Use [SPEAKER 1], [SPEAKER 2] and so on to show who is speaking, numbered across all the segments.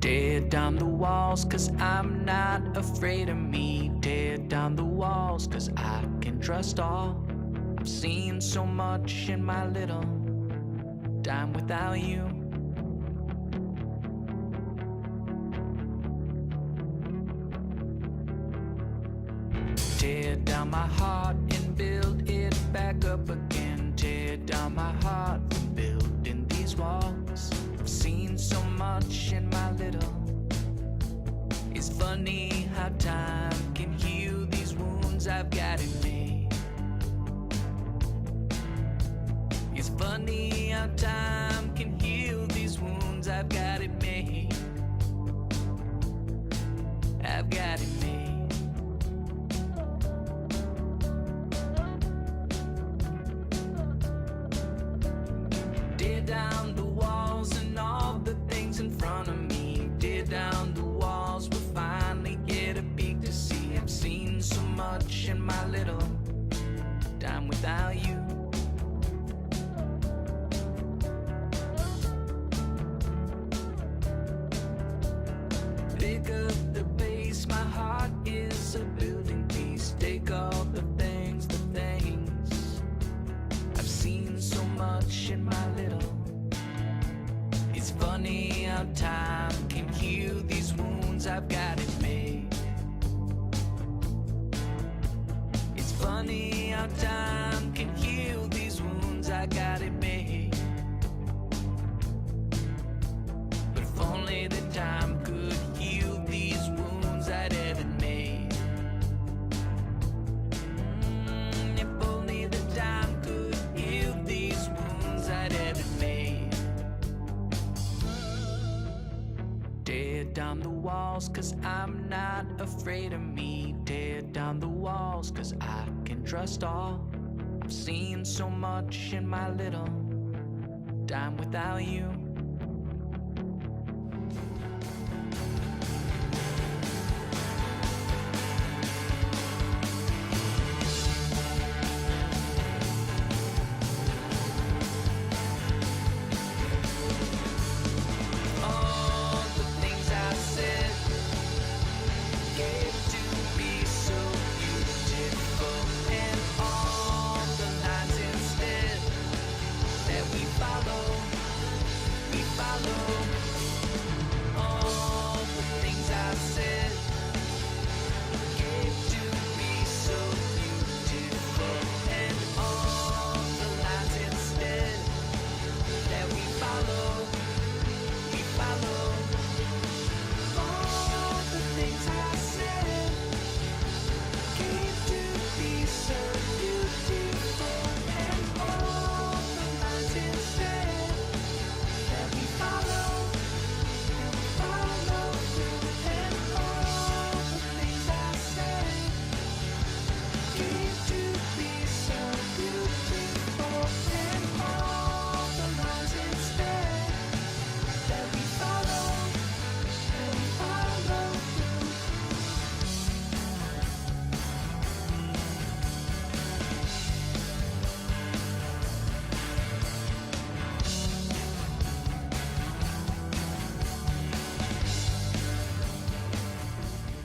[SPEAKER 1] Tear down the walls, cause I'm not afraid of me. Tear down the walls, cause I can trust all. I've seen so much in my little time without you. Tear down my heart and build it back up again. Tear down my heart from building these walls. I've seen so much in my little. It's funny how time can heal these wounds I've got in me. It's funny how time can heal these wounds I've got in me. I've got in me. Tear down the walls and all the things in front of me. Tear down the walls, we'll finally get a peek to see. I've seen so much in my little time without you. Pick up the pace, my heart is a building piece. Take all the things, I've seen so much in my little. It's funny how time can heal these wounds I've got in me. It's funny how time can heal these wounds I got in me. But if only the time could heal these wounds I'd ever made. If only the time could heal these wounds I'd ever made. Tear down the walls, cause I'm not afraid of me. Tear down the walls, cause I can trust all. I've seen so much in my little time without you.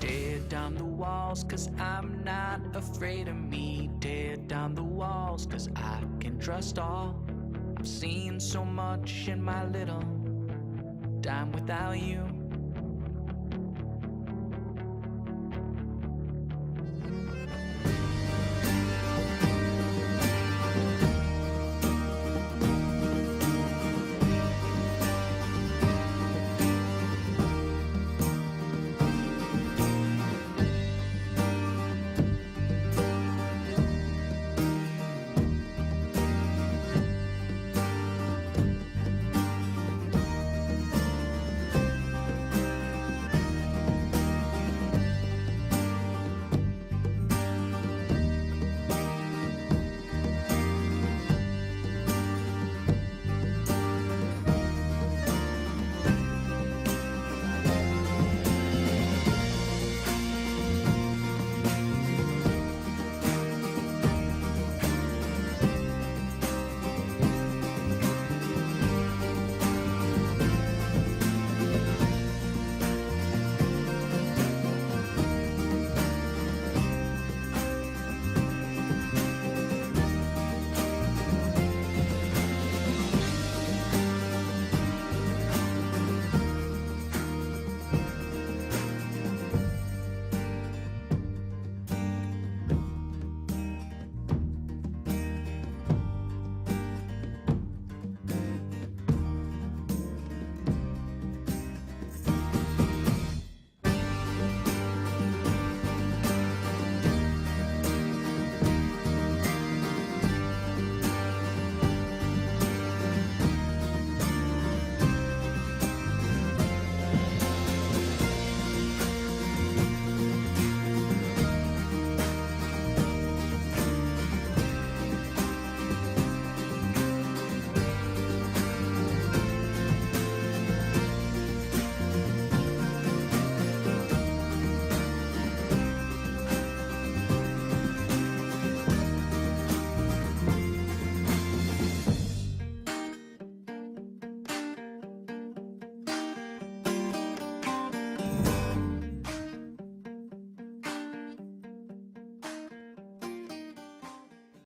[SPEAKER 1] Tear down the walls, cause I'm not afraid of me. Tear down the walls, cause I can trust all. I've seen so much in my little time without you.